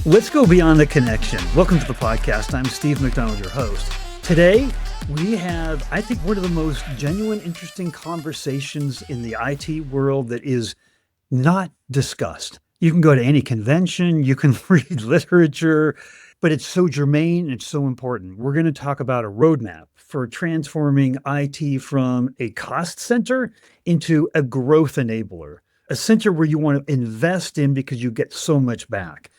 Let's go beyond the connection. Welcome to the podcast. I'm Steve McDonald, your host. Today, we have, I think, one of the most genuine, interesting conversations in the IT world that is not discussed. You can go to any convention, you can read literature, but it's so germane, it's so important. We're going to talk about a roadmap for transforming IT from a cost center into a growth enabler, a center where you want to invest in because you get so much back.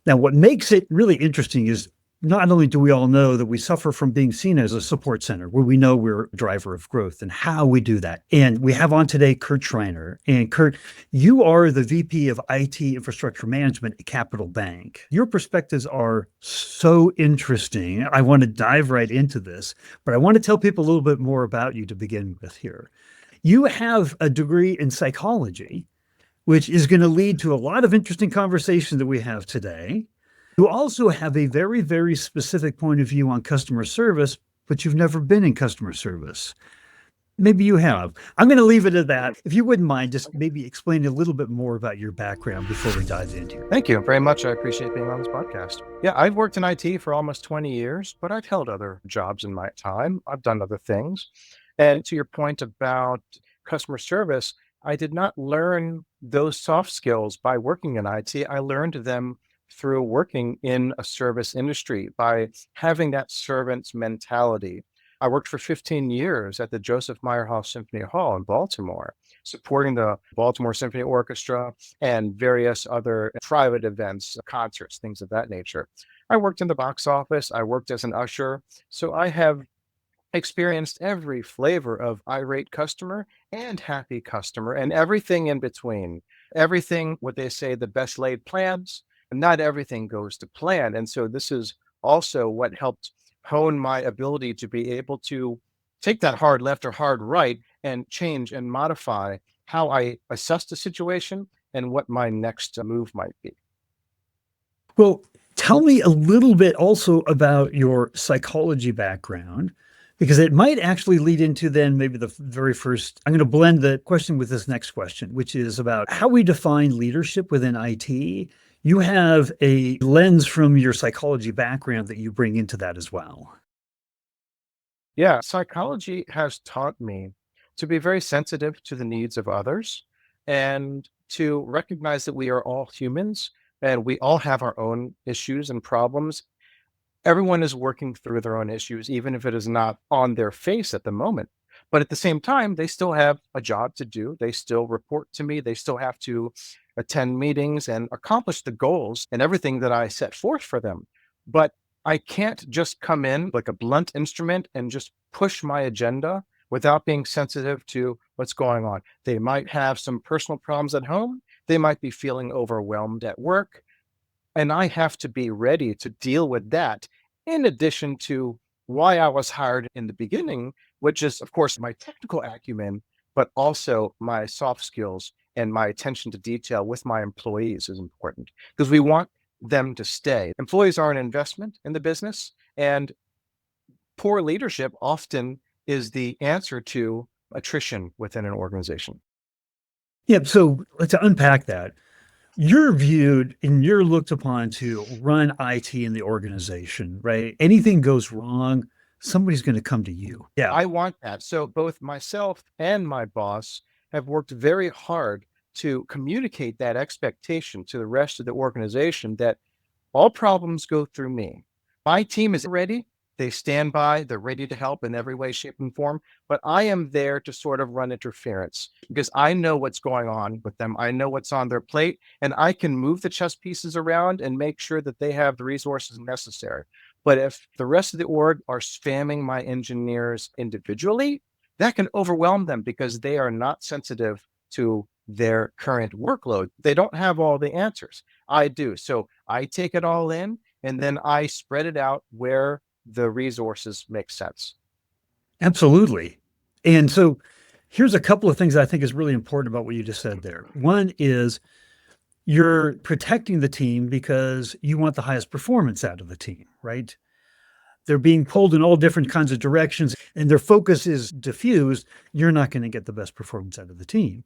Now, what makes it really interesting is not only do we all know that we suffer from being seen as a support center, where we know we're a driver of growth and how we do that. And we have on today Kurt Schreiner. And Kurt, you are the VP of IT Infrastructure Management at Capital Bank. Your perspectives are so interesting. I want to dive right into this, but I want to tell people a little bit more about you to begin with here. You have a degree in psychology, which is going to lead to a lot of interesting conversation that we have today. You also have a very, very specific point of view on customer service, but you've never been in customer service. Maybe you have. I'm going to leave it at that. If you wouldn't mind, just maybe explain a little bit more about your background before we dive into it. Thank you very much. I appreciate being on this podcast. Yeah, I've worked in IT for almost 20 years, but I've held other jobs in my time. I've done other things. And to your point about customer service, I did not learn those soft skills by working in IT. I learned them through working in a service industry by having that servant's mentality. I worked for 15 years at the Joseph Meyerhoff Symphony Hall in Baltimore, supporting the Baltimore Symphony Orchestra and various other private events, concerts, things of that nature. I worked in the box office. I worked as an usher. So I have experienced every flavor of irate customer and happy customer and everything in between. Everything, what they say, the best laid plans, and not everything goes to plan. And so this is also what helped hone my ability to be able to take that hard left or hard right and change and modify how I assess the situation and what my next move might be. Well, tell me a little bit also about your psychology background, because it might actually lead into then maybe the very first. I'm going to blend the question with this next question, which is about how we define leadership within IT. You have a lens from your psychology background that you bring into that as well. Yeah, psychology has taught me to be very sensitive to the needs of others and to recognize that we are all humans and we all have our own issues and problems. Everyone is working through their own issues, even if it is not on their face at the moment. But at the same time, they still have a job to do. They still report to me. They still have to attend meetings and accomplish the goals and everything that I set forth for them. But I can't just come in like a blunt instrument and just push my agenda without being sensitive to what's going on. They might have some personal problems at home. They might be feeling overwhelmed at work. And I have to be ready to deal with that, in addition to why I was hired in the beginning, which is, of course, my technical acumen, but also my soft skills and my attention to detail with my employees is important because we want them to stay. Employees are an investment in the business, and poor leadership often is the answer to attrition within an organization. Yeah, so let's unpack that. You're viewed and you're looked upon to run IT in the organization, right? Anything goes wrong, somebody's going to come to you. Yeah. I want that. So both myself and my boss have worked very hard to communicate that expectation to the rest of the organization that all problems go through me. My team is ready. They stand by. They're ready to help in every way, shape, and form. But I am there to sort of run interference because I know what's going on with them. I know what's on their plate, and I can move the chess pieces around and make sure that they have the resources necessary. But if the rest of the org are spamming my engineers individually, that can overwhelm them because they are not sensitive to their current workload. They don't have all the answers. I do. So I take it all in and then I spread it out where the resources make sense. Absolutely. And so here's a couple of things I think is really important about what you just said there. One is you're protecting the team because you want the highest performance out of the team, right? They're being pulled in all different kinds of directions and their focus is diffused. You're not going to get the best performance out of the team.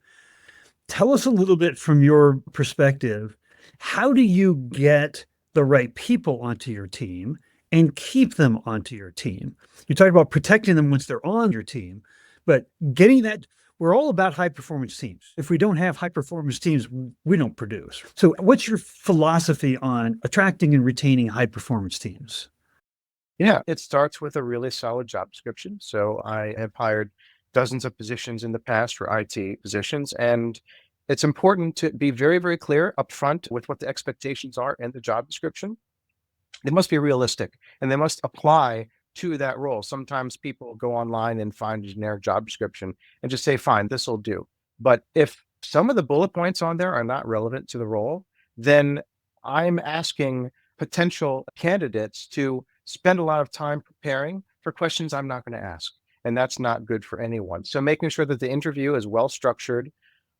Tell us a little bit from your perspective, how do you get the right people onto your team and keep them onto your team. You talk about protecting them once they're on your team, but getting that, we're all about high performance teams. If we don't have high performance teams, we don't produce. So, what's your philosophy on attracting and retaining high performance teams? Yeah, it starts with a really solid job description. So I have hired dozens of positions in the past for IT positions, and it's important to be very, very clear upfront with what the expectations are in the job description. They must be realistic and they must apply to that role. Sometimes people go online and find a generic job description and just say, fine, this will do. But if some of the bullet points on there are not relevant to the role, then I'm asking potential candidates to spend a lot of time preparing for questions I'm not going to ask. And that's not good for anyone. So making sure that the interview is well structured,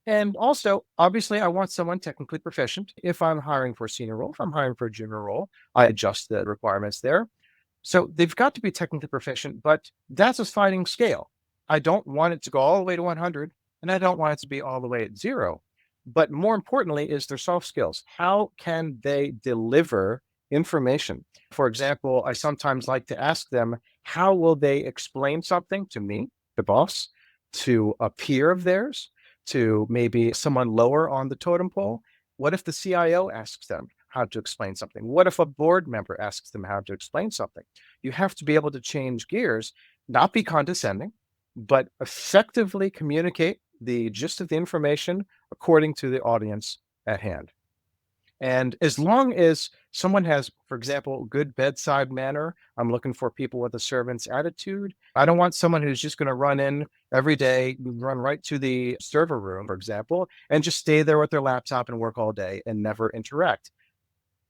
and also, obviously, I want someone technically proficient. If I'm hiring for a senior role, if I'm hiring for a junior role, I adjust the requirements there. So they've got to be technically proficient, but that's a sliding scale. I don't want it to go all the way to 100, and I don't want it to be all the way at zero. But more importantly, is their soft skills. How can they deliver information? For example, I sometimes like to ask them, how will they explain something to me, the boss, to a peer of theirs, to maybe someone lower on the totem pole? What if the CIO asks them how to explain something? What if a board member asks them how to explain something? You have to be able to change gears, not be condescending, but effectively communicate the gist of the information according to the audience at hand. And as long as someone has, for example, good bedside manner, I'm looking for people with a servant's attitude. I don't want someone who's just going to run in every day, run right to the server room, for example, and just stay there with their laptop and work all day and never interact.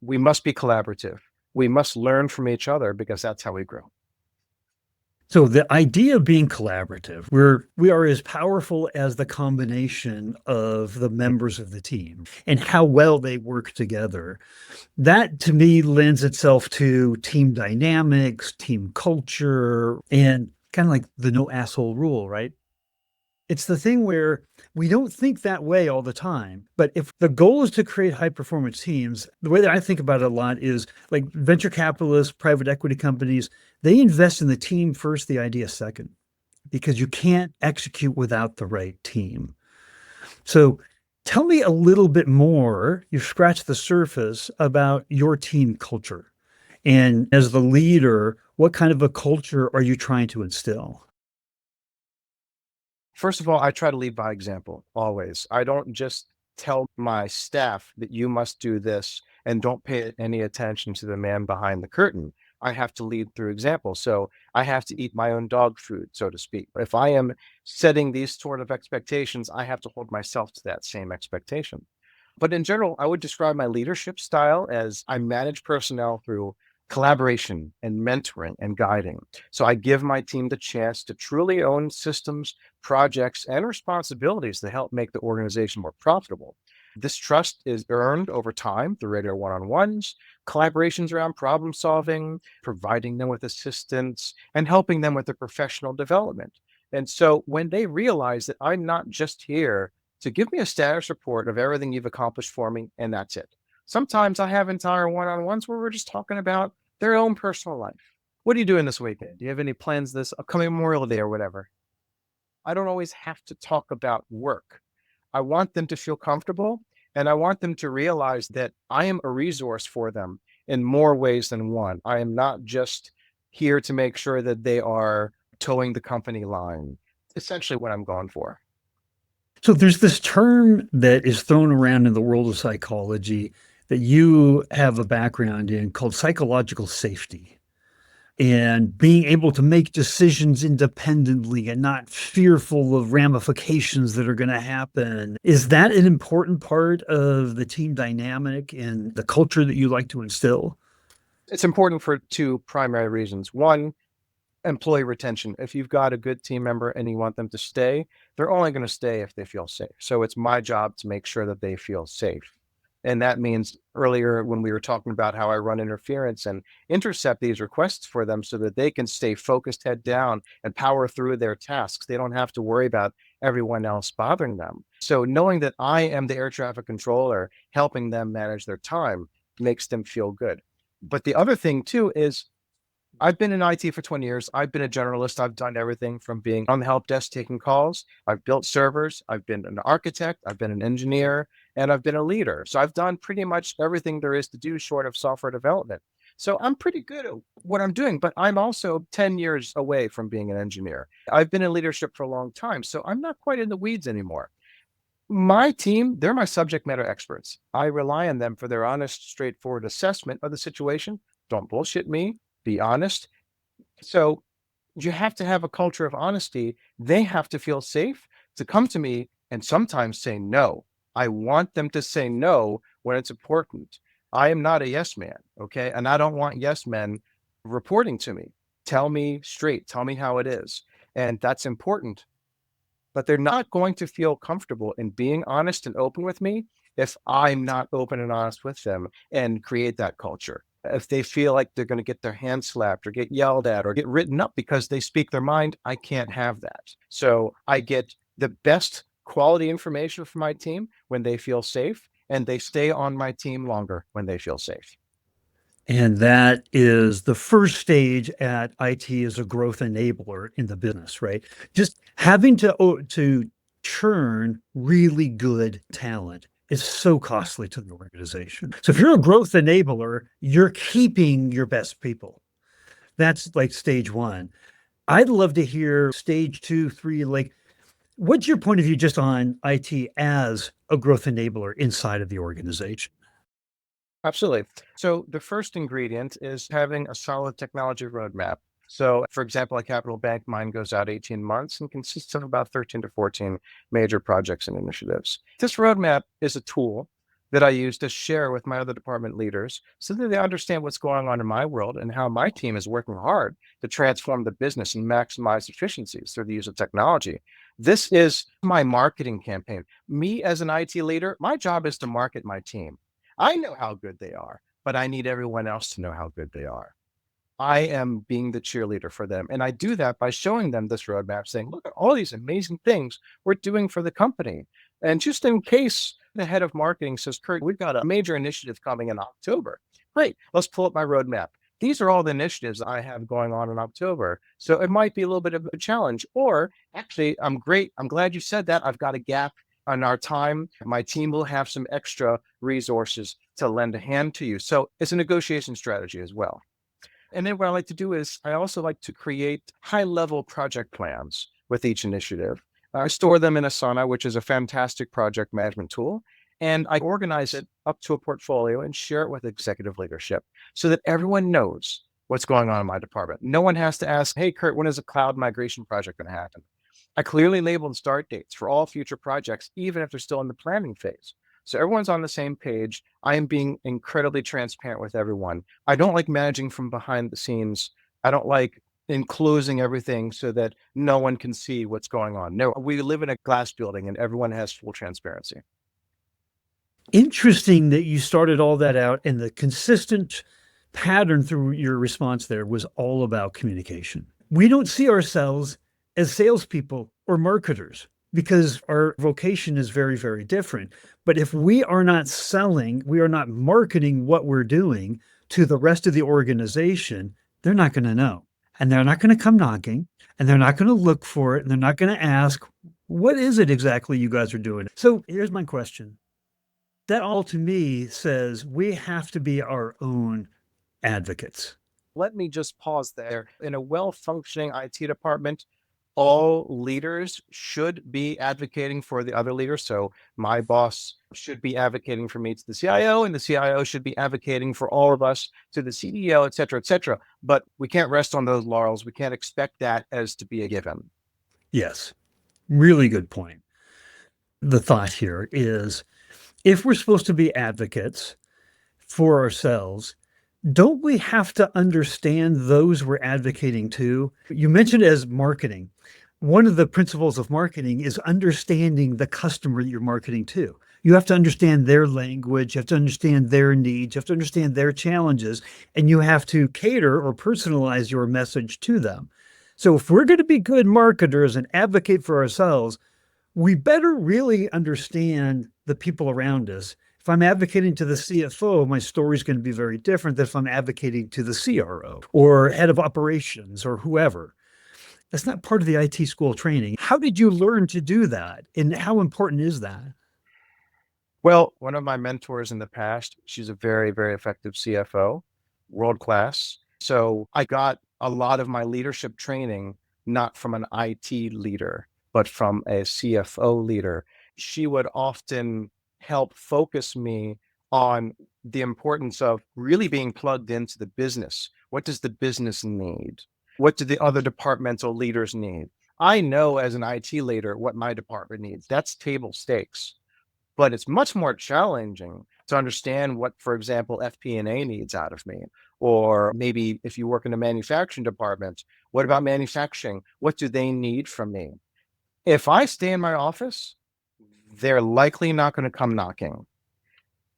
We must be collaborative. We must learn from each other because that's how we grow. So the idea of being collaborative, we are as powerful as the combination of the members of the team and how well they work together. That to me lends itself to team dynamics, team culture, and kind of like the no asshole rule, right? It's the thing where we don't think that way all the time. But if the goal is to create high performance teams, the way that I think about it a lot is like venture capitalists, private equity companies, they invest in the team first, the idea second, because you can't execute without the right team. So tell me a little bit more. You've scratched the surface about your team culture. And as the leader, what kind of a culture are you trying to instill? First of all, I try to lead by example always. I don't just tell my staff that you must do this and don't pay any attention to the man behind the curtain. I have to lead through example. So I have to eat my own dog food, so to speak. If I am setting these sort of expectations, I have to hold myself to that same expectation. But in general, I would describe my leadership style as I manage personnel through collaboration and mentoring and guiding. So I give my team the chance to truly own systems, projects, and responsibilities to help make the organization more profitable. This trust is earned over time through regular one on ones, collaborations around problem solving, providing them with assistance, and helping them with their professional development. And so when they realize that I'm not just here to give me a status report of everything you've accomplished for me, and that's it. Sometimes I have entire one on ones where we're just talking about their own personal life. What are you doing this weekend? Do you have any plans this upcoming Memorial Day or whatever? I don't always have to talk about work. I want them to feel comfortable and I want them to realize that I am a resource for them in more ways than one. I am not just here to make sure that they are towing the company line. Essentially what I'm going for. So there's this term that is thrown around in the world of psychology that you have a background in called psychological safety and being able to make decisions independently and not fearful of ramifications that are going to happen. Is that an important part of the team dynamic and the culture that you like to instill? It's important for two primary reasons. One, employee retention. If you've got a good team member and you want them to stay, they're only going to stay if they feel safe. So it's my job to make sure that they feel safe. And that means earlier when we were talking about how I run interference and intercept these requests for them so that they can stay focused, head down, and power through their tasks. They don't have to worry about everyone else bothering them. So knowing that I am the air traffic controller helping them manage their time makes them feel good. But the other thing too is I've been in IT for 20 years. I've been a generalist. I've done everything from being on the help desk taking calls. I've built servers. I've been an architect. I've been an engineer, and I've been a leader. So I've done pretty much everything there is to do short of software development. So I'm pretty good at what I'm doing, but I'm also 10 years away from being an engineer. I've been in leadership for a long time, so I'm not quite in the weeds anymore. My team, they're my subject matter experts. I rely on them for their honest, straightforward assessment of the situation. Don't bullshit me, be honest. So you have to have a culture of honesty. They have to feel safe to come to me and sometimes say no. I want them to say no when it's important. I am not a yes man. Okay. And I don't want yes men reporting to me. Tell me straight, tell me how it is. And that's important, but they're not going to feel comfortable in being honest and open with me if I'm not open and honest with them and create that culture. If they feel like they're going to get their hand slapped or get yelled at or get written up because they speak their mind, I can't have that. So I get the best quality information from my team when they feel safe, and they stay on my team longer when they feel safe. And that is the first stage at IT as a growth enabler in the business, right? Just having to churn really good talent is so costly to the organization. So if you're a growth enabler, you're keeping your best people. That's like stage one. I'd love to hear stage two, three, like what's your point of view just on IT as a growth enabler inside of the organization? Absolutely. So the first ingredient is having a solid technology roadmap. So, for example, at Capital Bank, mine goes out 18 months and consists of about 13 to 14 major projects and initiatives. This roadmap is a tool that I use to share with my other department leaders so that they understand what's going on in my world and how my team is working hard to transform the business and maximize efficiencies through the use of technology. This is my marketing campaign. Me as an IT leader, my job is to market my team. I know how good they are, but I need everyone else to know how good they are. I am being the cheerleader for them. And I do that by showing them this roadmap, saying, look at all these amazing things we're doing for the company. And just in case the head of marketing says, Kurt, we've got a major initiative coming in October. Great, let's pull up my roadmap. These are all the initiatives I have going on in October. So it might be a little bit of a challenge. Or actually, I'm great. I'm glad you said that. I've got a gap on our time. My team will have some extra resources to lend a hand to you. So it's a negotiation strategy as well. And then what I like to do is I also like to create high level project plans with each initiative. I store them in Asana, which is a fantastic project management tool. And I organize it up to a portfolio and share it with executive leadership so that everyone knows what's going on in my department. No one has to ask, hey, Kurt, when is a cloud migration project going to happen? I clearly labeled start dates for all future projects, even if they're still in the planning phase. So everyone's on the same page. I am being incredibly transparent with everyone. I don't like managing from behind the scenes. I don't like enclosing everything so that no one can see what's going on. No, we live in a glass building and everyone has full transparency. Interesting that you started all that out, and the consistent pattern through your response there was all about communication. We don't see ourselves as salespeople or marketers because our vocation is very, very different. But if we are not selling, we are not marketing what we're doing to the rest of the organization, they're not going to know. And they're not going to come knocking, and they're not going to look for it, and they're not going to ask, what is it exactly you guys are doing? So here's my question. That all to me says we have to be our own advocates. Let me just pause there. In a well functioning IT department, all leaders should be advocating for the other leaders. So my boss should be advocating for me to the CIO, and the CIO should be advocating for all of us to the CDO, et cetera, et cetera. But we can't rest on those laurels. We can't expect that as to be a given. Yes, really good point. The thought here is if we're supposed to be advocates for ourselves, don't we have to understand those we're advocating to? You mentioned as marketing. One of the principles of marketing is understanding the customer that you're marketing to. You have to understand their language, you have to understand their needs, you have to understand their challenges, and you have to cater or personalize your message to them. So if we're going to be good marketers and advocate for ourselves, we better really understand the people around us If I'm advocating to the CFO, my story is going to be very different than if I'm advocating to the CRO or head of operations or whoever. That's not part of the IT school training. How did you learn to do that? And how important is that? Well, one of my mentors in the past, she's a very, very effective CFO, world class. So I got a lot of my leadership training not from an IT leader, but from a CFO leader. She would often help focus me on the importance of really being plugged into the business. What does the business need? What do the other departmental leaders need? I know as an IT leader what my department needs. That's table stakes, but it's much more challenging to understand what, for example, FP&A needs out of me. Or maybe if you work in a manufacturing department, what about manufacturing? What do they need from me? If I stay in my office, they're likely not going to come knocking.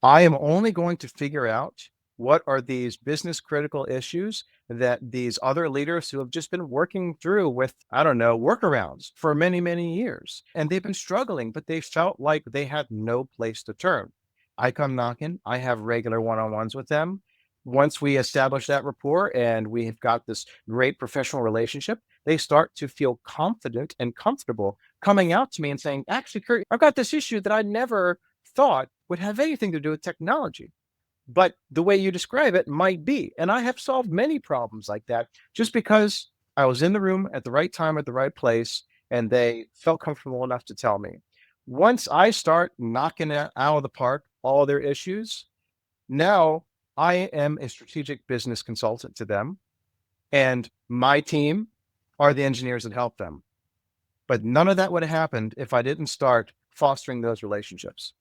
I am only going to figure out what are these business critical issues that these other leaders who have just been working through with, I don't know, workarounds for many, many years. And they've been struggling, but they felt like they had no place to turn. I come knocking, I have regular one on ones with them. Once we establish that rapport and we have got this great professional relationship, they start to feel confident and comfortable coming out to me and saying, actually, Kurt, I've got this issue that I never thought would have anything to do with technology. But the way you describe it might be. And I have solved many problems like that just because I was in the room at the right time, at the right place, and they felt comfortable enough to tell me. Once I start knocking it out of the park, all their issues, now I am a strategic business consultant to them. And my team are the engineers that help them. But none of that would have happened if I didn't start fostering those relationships.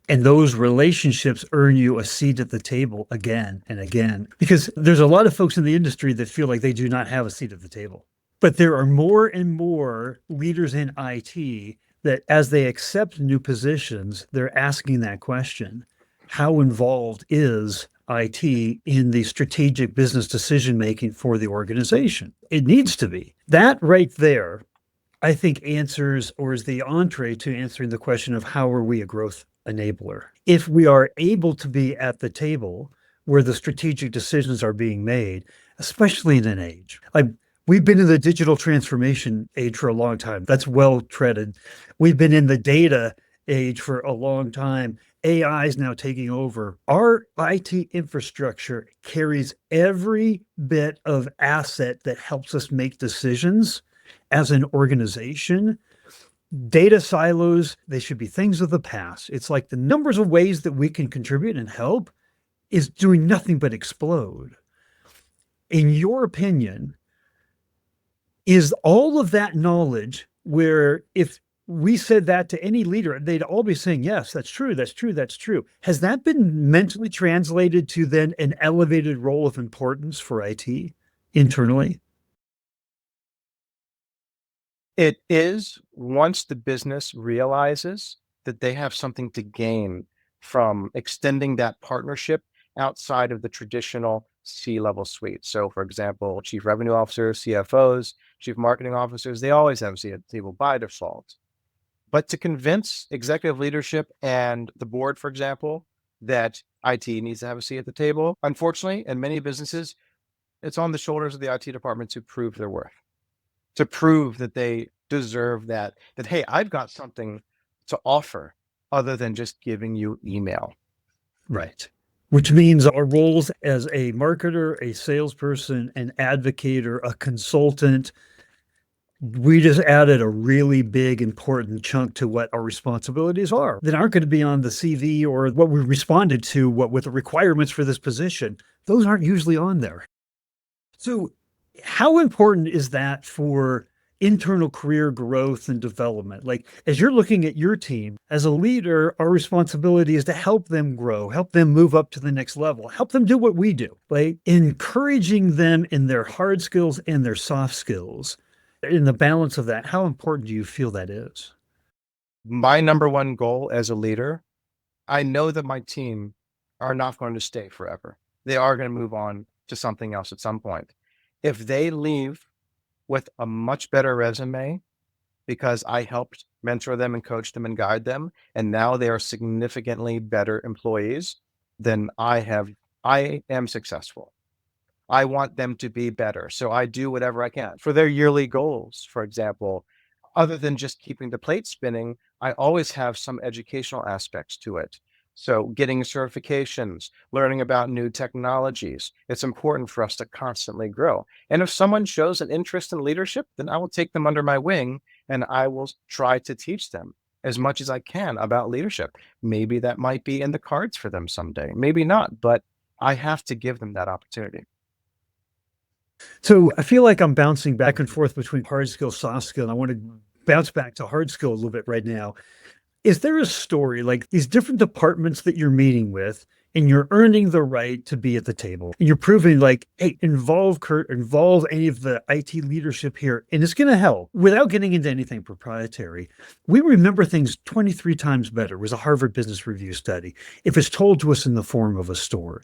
And those relationships earn you a seat at the table again and again. Because there's a lot of folks in the industry that feel like they do not have a seat at the table. But there are more and more leaders in IT that, as they accept new positions, they're asking that question: how involved is IT in the strategic business decision making for the organization? It needs to be. That right there, I think, answers or is the entree to answering the question of how are we a growth enabler? If we are able to be at the table where the strategic decisions are being made, especially in an age like we've been in the digital transformation age for a long time. That's well treaded. We've been in the data age for a long time. AI is now taking over. Our IT infrastructure carries every bit of asset that helps us make decisions as an organization. Data silos, they should be things of the past. It's like the numbers of ways that we can contribute and help is doing nothing but explode. In your opinion, is all of that knowledge where if we said that to any leader, they'd all be saying, yes, that's true, that's true, that's true. Has that been mentally translated to then an elevated role of importance for IT internally? It is, once the business realizes that they have something to gain from extending that partnership outside of the traditional C-level suite. So, for example, chief revenue officers, CFOs, chief marketing officers, they always have a seat at the table by default. But to convince executive leadership and the board, for example, that IT needs to have a seat at the table, unfortunately, in many businesses, it's on the shoulders of the IT department to prove their worth, to prove that they deserve that, hey, I've got something to offer other than just giving you email. Right. Which means our roles as a marketer, a salesperson, an advocator, a consultant, we just added a really big, important chunk to what our responsibilities are that aren't going to be on the CV or what we responded to, what with the requirements for this position. Those aren't usually on there. So, how important is that for internal career growth and development? Like, as you're looking at your team as a leader, our responsibility is to help them grow, help them move up to the next level, help them do what we do, like encouraging them in their hard skills and their soft skills. In the balance of that, how important do you feel that is? My number one goal as a leader, I know that my team are not going to stay forever. They are going to move on to something else at some point. If they leave with a much better resume because I helped mentor them and coach them and guide them. And now they are significantly better employees than I have. I am successful. I want them to be better. So I do whatever I can for their yearly goals. For example, other than just keeping the plate spinning, I always have some educational aspects to it. So getting certifications, learning about new technologies, it's important for us to constantly grow. And if someone shows an interest in leadership, then I will take them under my wing and I will try to teach them as much as I can about leadership. Maybe that might be in the cards for them someday, maybe not, but I have to give them that opportunity. So I feel like I'm bouncing back and forth between hard skill, soft skill, and I want to bounce back to hard skill a little bit right now. Is there a story like these different departments that you're meeting with and you're earning the right to be at the table and you're proving like, hey, involve Kurt, involve any of the IT leadership here, and it's going to help without getting into anything proprietary. We remember things 23 times better was a Harvard Business Review study if it's told to us in the form of a story.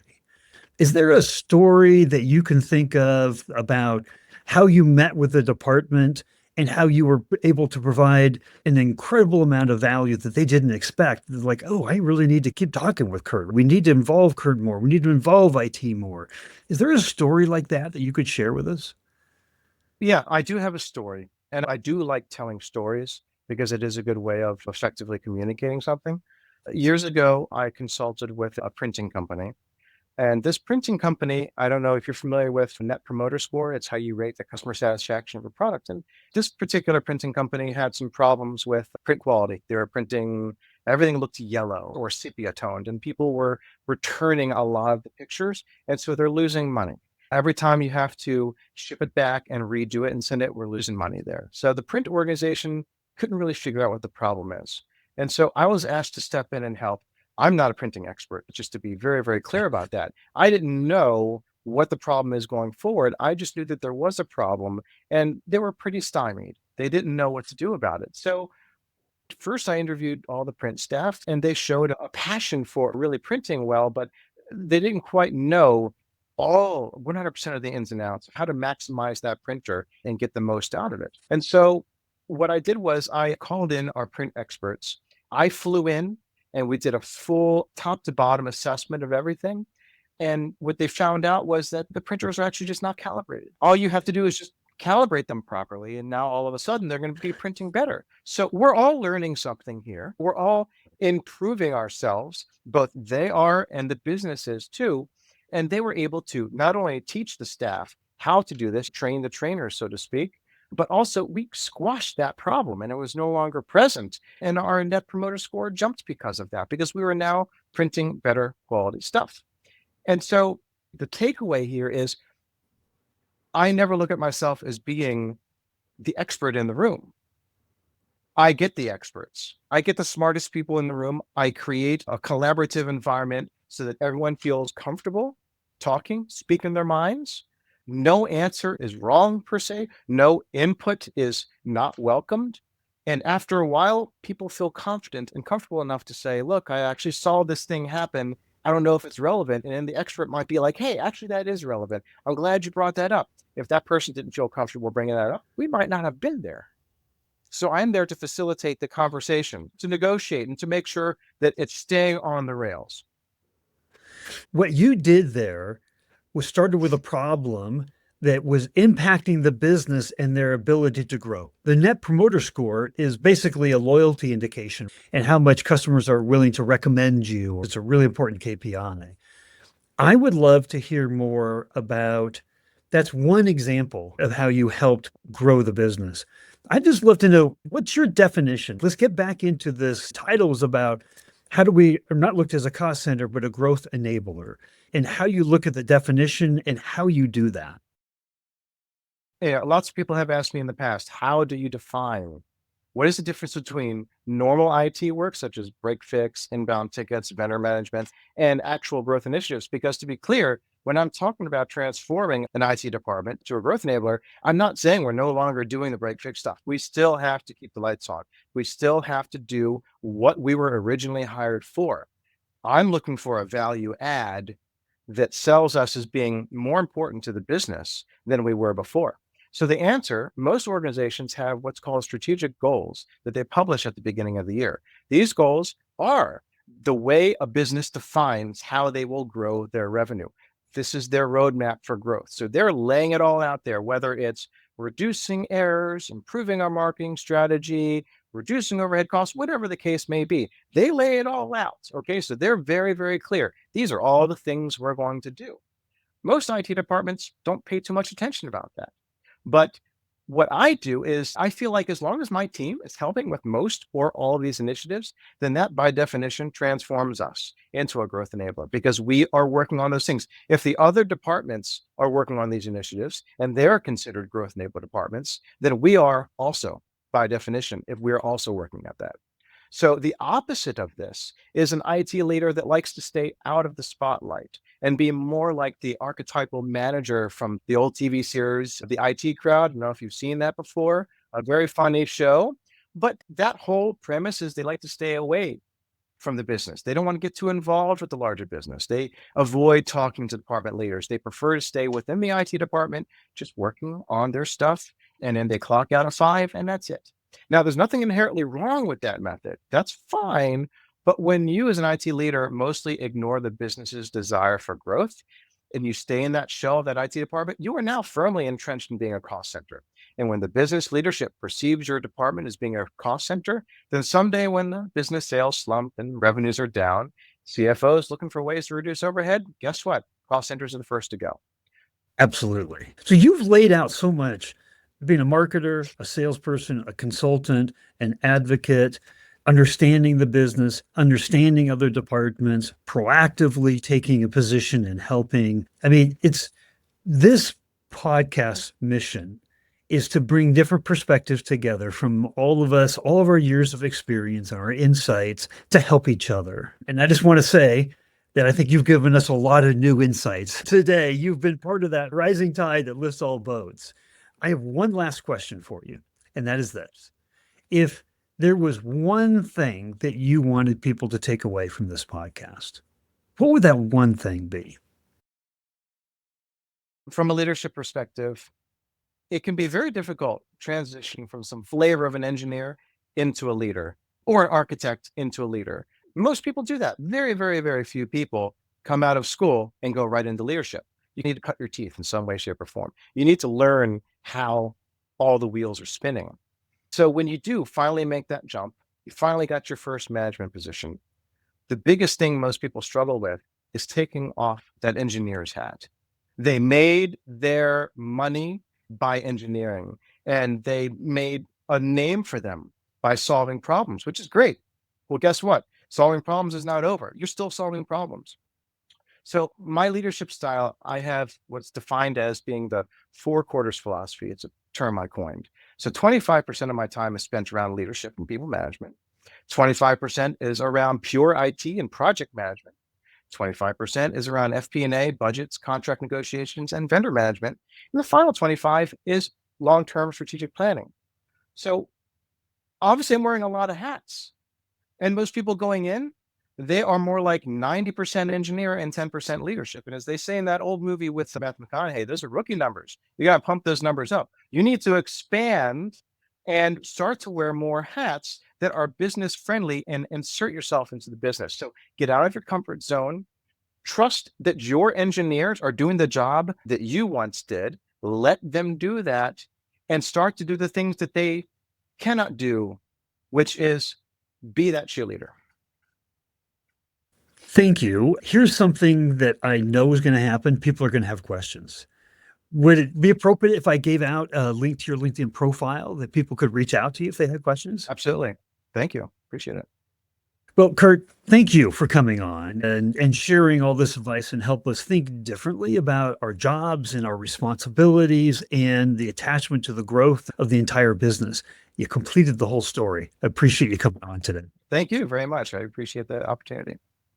Is there a story that you can think of about how you met with the department and how you were able to provide an incredible amount of value that they didn't expect? They're like, oh, I really need to keep talking with Kurt. We need to involve Kurt more. We need to involve IT more. Is there a story like that that you could share with us? Yeah, I do have a story, and I do like telling stories because it is a good way of effectively communicating something. Years ago, I consulted with a printing company. And this printing company, I don't know if you're familiar with Net Promoter Score. It's how you rate the customer satisfaction of a product. And this particular printing company had some problems with print quality. They were printing, everything looked yellow or sepia toned, and people were returning a lot of the pictures. And so they're losing money. Every time you have to ship it back and redo it and send it, we're losing money there. So the print organization couldn't really figure out what the problem is. And so I was asked to step in and help. I'm not a printing expert, just to be very, very clear about that. I didn't know what the problem is going forward. I just knew that there was a problem and they were pretty stymied. They didn't know what to do about it. So first I interviewed all the print staff and they showed a passion for really printing well, but they didn't quite know all 100% of the ins and outs of how to maximize that printer and get the most out of it. And so what I did was I called in our print experts. I flew in and we did a full top to bottom assessment of everything. And what they found out was that the printers are actually just not calibrated. All you have to do is just calibrate them properly. And now all of a sudden they're going to be printing better. So we're all learning something here. We're all improving ourselves, both they are and the businesses too. And they were able to not only teach the staff how to do this, train the trainers, so to speak, but also we squashed that problem and it was no longer present. And our net promoter score jumped because of that, because we were now printing better quality stuff. And so the takeaway here is I never look at myself as being the expert in the room. I get the experts. I get the smartest people in the room. I create a collaborative environment so that everyone feels comfortable talking, speaking their minds. No answer is wrong per se. No input is not welcomed. And after a while, people feel confident and comfortable enough to say, look, I actually saw this thing happen. I don't know if it's relevant. And then the expert might be like, hey, actually, that is relevant. I'm glad you brought that up. If that person didn't feel comfortable bringing that up, we might not have been there. So I'm there to facilitate the conversation, to negotiate, and to make sure that it's staying on the rails. What you did there was started with a problem that was impacting the business and their ability to grow. The net promoter score is basically a loyalty indication and how much customers are willing to recommend you. It's a really important KPI. I would love to hear more about that's one example of how you helped grow the business. I'd just love to know what's your definition? Let's get back into this. Title is about how do we not look as a cost center, but a growth enabler, and how you look at the definition and how you do that. Yeah, lots of people have asked me in the past, how do you define what is the difference between normal IT work, such as break fix, inbound tickets, vendor management, and actual growth initiatives? Because to be clear, when I'm talking about transforming an IT department to a growth enabler, I'm not saying we're no longer doing the break fix stuff. We still have to keep the lights on. We still have to do what we were originally hired for. I'm looking for a value add that sells us as being more important to the business than we were before. So the answer, most organizations have what's called strategic goals that they publish at the beginning of the year. These goals are the way a business defines how they will grow their revenue. This is their roadmap for growth. So they're laying it all out there, whether it's reducing errors, improving our marketing strategy, reducing overhead costs, whatever the case may be. They lay it all out. Okay. So they're very, very clear. These are all the things we're going to do. Most IT departments don't pay too much attention about that. But what I do is I feel like as long as my team is helping with most or all of these initiatives, then that by definition transforms us into a growth enabler because we are working on those things. If the other departments are working on these initiatives and they're considered growth enabler departments, then we are also by definition if we're also working at that. So the opposite of this is an IT leader that likes to stay out of the spotlight and be more like the archetypal manager from the old TV series, The IT Crowd. I don't know if you've seen that before, a very funny show. But that whole premise is they like to stay away from the business. They don't want to get too involved with the larger business. They avoid talking to department leaders. They prefer to stay within the IT department, just working on their stuff. And then they clock out at 5 and that's it. Now, there's nothing inherently wrong with that method. That's fine. But when you, as an IT leader, mostly ignore the business's desire for growth and you stay in that shell of that IT department, you are now firmly entrenched in being a cost center. And when the business leadership perceives your department as being a cost center, then someday when the business sales slump and revenues are down, CFOs looking for ways to reduce overhead, guess what? Cost centers are the first to go. Absolutely. So you've laid out so much being a marketer, a salesperson, a consultant, an advocate, understanding the business, understanding other departments, proactively taking a position and helping. I mean, it's this podcast mission is to bring different perspectives together from all of us, all of our years of experience and our insights to help each other. And I just want to say that I think you've given us a lot of new insights today. You've been part of that rising tide that lifts all boats. I have one last question for you, and that is this. If there was one thing that you wanted people to take away from this podcast, what would that one thing be? From a leadership perspective, it can be very difficult transitioning from some flavor of an engineer into a leader or an architect into a leader. Most people do that. Very, very, very few people come out of school and go right into leadership. You need to cut your teeth in some way, shape, or form. You need to learn how all the wheels are spinning. So when you do finally make that jump, you finally got your first management position. The biggest thing most people struggle with is taking off that engineer's hat. They made their money by engineering and they made a name for them by solving problems, which is great. Well, guess what? Solving problems is not over. You're still solving problems. So my leadership style, I have what's defined as being the 4 quarters philosophy. It's a term I coined. So 25% of my time is spent around leadership and people management. 25% is around pure IT and project management. 25% is around FP&A, budgets, contract negotiations, and vendor management. And the final 25 is long-term strategic planning. So obviously I'm wearing a lot of hats. And most people going in, they are more like 90% engineer and 10% leadership. And as they say in that old movie with Matthew McConaughey, those are rookie numbers. You got to pump those numbers up. You need to expand and start to wear more hats that are business friendly and insert yourself into the business. So get out of your comfort zone. Trust that your engineers are doing the job that you once did. Let them do that and start to do the things that they cannot do, which is be that cheerleader. Thank you. Here's something that I know is going to happen. People are going to have questions. Would it be appropriate if I gave out a link to your LinkedIn profile that people could reach out to you if they had questions? Absolutely. Thank you. Appreciate it. Well, Kurt, thank you for coming on and sharing all this advice and help us think differently about our jobs and our responsibilities and the attachment to the growth of the entire business. You completed the whole story. I appreciate you coming on today. Thank you very much. I appreciate the opportunity.